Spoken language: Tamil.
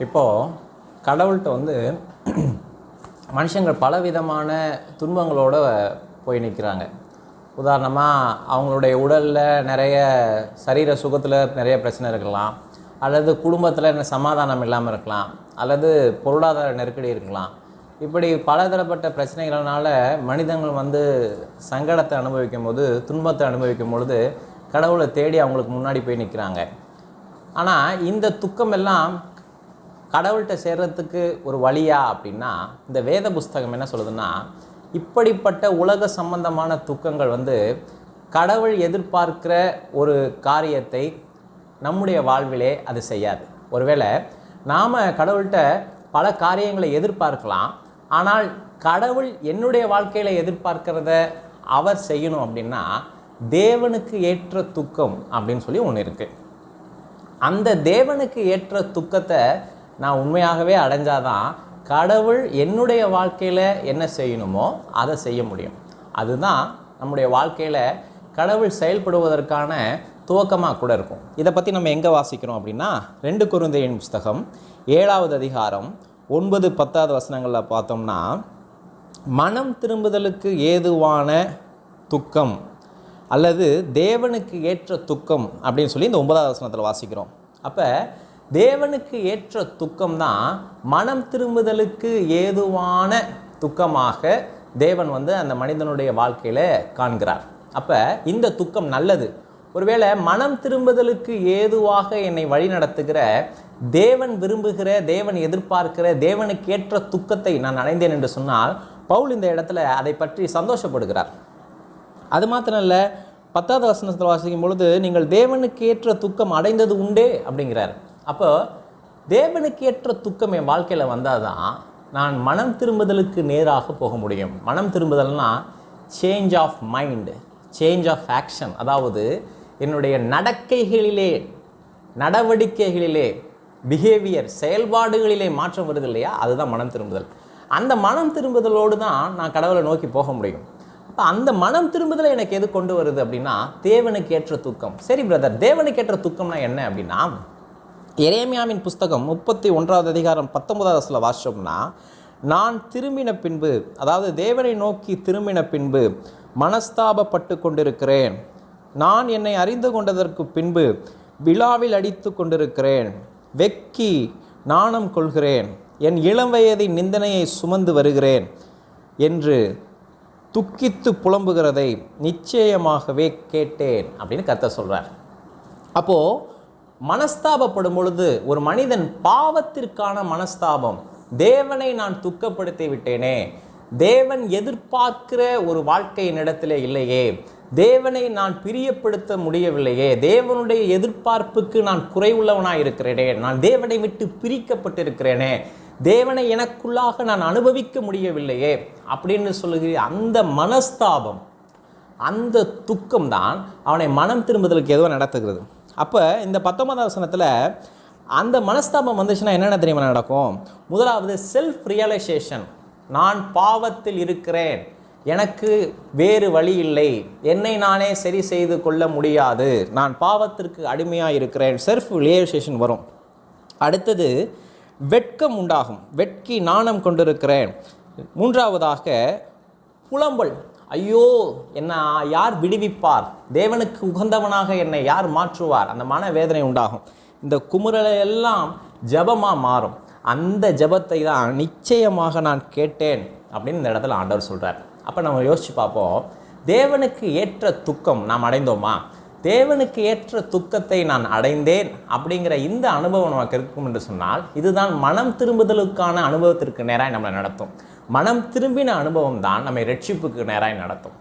இப்போது கடவுள்கிட்ட மனுஷங்கள் பலவிதமான துன்பங்களோடு போய் நிற்கிறாங்க. உதாரணமாக அவங்களுடைய உடலில் நிறைய சரீர சுகத்தில் நிறைய பிரச்சனை இருக்கலாம், அல்லது குடும்பத்தில் சமாதானம் இல்லாமல் இருக்கலாம், அல்லது பொருளாதார நெருக்கடி இருக்கலாம். இப்படி பலதரப்பட்ட பிரச்சனைகளால் மனிதர்கள் சங்கடத்தை அனுபவிக்கும் போது, துன்பத்தை அனுபவிக்கும் பொழுது கடவுளை தேடி அவங்களுக்கு முன்னாடி போய் நிற்கிறாங்க. ஆனால் இந்த துக்கம் எல்லாம் கடவுள்கிட்ட சேர்றதுக்கு ஒரு வழியா அப்படின்னா, இந்த வேத புஸ்தகம் என்ன சொல்லுதுன்னா, இப்படிப்பட்ட உலக சம்பந்தமான துக்கங்கள் கடவுள் எதிர்பார்க்கிற ஒரு காரியத்தை நம்முடைய வாழ்விலே அது செய்யாது. ஒருவேளை நாம் கடவுள்கிட்ட பல காரியங்களை எதிர்பார்க்கலாம், ஆனால் கடவுள் என்னுடைய வாழ்க்கையில் எதிர்பார்க்கிறத அவர் செய்யணும் அப்படின்னா தேவனுக்கு ஏற்ற துக்கம் அப்படின்னு சொல்லி ஒன்று இருக்குது. அந்த தேவனுக்கு ஏற்ற துக்கத்தை நான் உண்மையாகவே அடைஞ்சாதான் கடவுள் என்னுடைய வாழ்க்கையில் என்ன செய்யணுமோ அதை செய்ய முடியும். அதுதான் நம்முடைய வாழ்க்கையில் கடவுள் செயல்படுவதற்கான துவக்கமாக கூட இருக்கும். இதை பற்றி நம்ம எங்கே வாசிக்கிறோம் அப்படின்னா, 2 கொரிந்தியர் புஸ்தகம் 7வது அதிகாரம் 9-10 வசனங்களில் பார்த்தோம்னா, மனம் திரும்புதலுக்கு ஏதுவான துக்கம் அல்லது தேவனுக்கு ஏற்ற துக்கம் அப்படின்னு சொல்லி இந்த 9வது வசனத்தில் வாசிக்கிறோம். அப்போ தேவனுக்கு ஏற்ற துக்கம் தான் மனம் திரும்புதலுக்கு ஏதுவான துக்கமாக தேவன் அந்த மனிதனுடைய வாழ்க்கையில் காண்கிறார். அப்போ இந்த துக்கம் நல்லது. ஒருவேளை மனம் திரும்புதலுக்கு ஏதுவாக என்னை வழி நடத்துகிற, தேவன் விரும்புகிற, தேவன் எதிர்பார்க்கிற, தேவனுக்கு ஏற்ற துக்கத்தை நான் அடைந்தேன் என்று சொன்னால், பவுல் இந்த இடத்துல அதை பற்றி சந்தோஷப்படுகிறார். அது மாத்திரம் இல்லை, 10வது வசனத்தில் வாசிக்கும் பொழுது, நீங்கள் தேவனுக்கு ஏற்ற துக்கம் அடைந்தது உண்டே அப்படிங்கிறார். அப்போ தேவனுக்கு ஏற்ற துக்கம் என் வாழ்க்கையில் வந்தால் தான் நான் மனம் திரும்புதலுக்கு நேராக போக முடியும். மனம் திரும்புதல்னா change of mind, change of action. அதாவது என்னுடைய நடக்கைகளிலே, நடவடிக்கைகளிலே, பிஹேவியர், செயல்பாடுகளிலே மாற்றம் வருது இல்லையா, அதுதான் மனம் திரும்புதல். அந்த மனம் திரும்புதலோடு தான் நான் கடவுளை நோக்கி போக முடியும். அப்போ அந்த மனம் திரும்புதலை எனக்கு எது கொண்டு வருது அப்படின்னா, தேவனுக்கு ஏற்ற துக்கம். சரி பிரதர், தேவனுக்கு ஏற்ற துக்கம்னா என்ன அப்படின்னா, எரேமியாவின் புஸ்தகம் 31வது அதிகாரம் 19வது வசனத்தில் வாசிச்சோம்னா, நான் திரும்பின பின்பு, அதாவது தேவனை நோக்கி திரும்பின பின்பு மனஸ்தாபப்பட்டு கொண்டிருக்கிறேன். நான் என்னை அறிந்து கொண்டதற்கு பின்பு விழாவில் அடித்து கொண்டிருக்கிறேன். வெக்கி நாணம் கொள்கிறேன். என் இளம் வயதின் நிந்தனையை சுமந்து வருகிறேன் என்று துக்கித்து புலம்புகிறதை நிச்சயமாகவே கேட்டேன் அப்படின்னு கர்த்தர் சொல்கிறார். அப்போது மனஸ்தாபப்படும் பொழுது ஒரு மனிதன் பாவத்திற்கான மனஸ்தாபம், தேவனை நான் துக்கப்படுத்தி விட்டேனே, தேவன் எதிர்பார்க்கிற ஒரு வாழ்க்கை என்னிடத்திலே இல்லையே, தேவனை நான் பிரியப்படுத்த முடியவில்லையே, தேவனுடைய எதிர்பார்ப்புக்கு நான் குறைவுள்ளவனாக இருக்கிறேனே, நான் தேவனை விட்டு பிரிக்கப்பட்டிருக்கிறேனே, தேவனை எனக்குள்ளாக நான் அனுபவிக்க முடியவில்லையே அப்படின்னு சொல்லுகிற அந்த மனஸ்தாபம், அந்த துக்கம் தான் அவனை மனம் திரும்புதலுக்கு ஏதோ நடத்துகிறது. அப்போ இந்த 19வது வசனத்தில் அந்த மனஸ்தாபம் வந்துச்சுன்னா என்னென்ன தெரியுமா நடக்கும்? முதலாவது செல்ஃப் ரியலைசேஷன். நான் பாவத்தில் இருக்கிறேன், எனக்கு வேறு வழி இல்லை, என்னை நானே சரி செய்து கொள்ள முடியாது, நான் பாவத்திற்கு அடிமையாக இருக்கிறேன், செல்ஃப் ரியலைசேஷன் வரும். அடுத்தது வெட்கம் உண்டாகும், வெட்கி நாணம் கொண்டிருக்கிறேன். 3வதாக புலம்பல், ஐயோ என்ன யார் விடுவிப்பார், தேவனுக்கு உகந்தவனாக என்னை யார் மாற்றுவார், அந்த மனவேதனை உண்டாகும். இந்த குமுறலை எல்லாம் ஜபமாக மாறும். அந்த ஜபத்தை தான் நிச்சயமாக நான் கேட்டேன் அப்படின்னு இந்த இடத்துல ஆண்டவர் சொல்கிறார். அப்போ நம்ம யோசித்து பார்ப்போம், தேவனுக்கு ஏற்ற துக்கம் நாம் அடைந்தோமா? தேவனுக்கு ஏற்ற துக்கத்தை நான் அடைந்தேன் அப்படிங்கிற இந்த அனுபவம் நமக்கு இருக்கும் என்று சொன்னால், இதுதான் மனம் திரும்புதலுக்கான அனுபவத்திற்கு நேராக நம்மளை நடத்தும். மனம் திரும்பின அனுபவம் தான் நம்மை ரட்சிப்புக்கு நேராக நடத்தும்.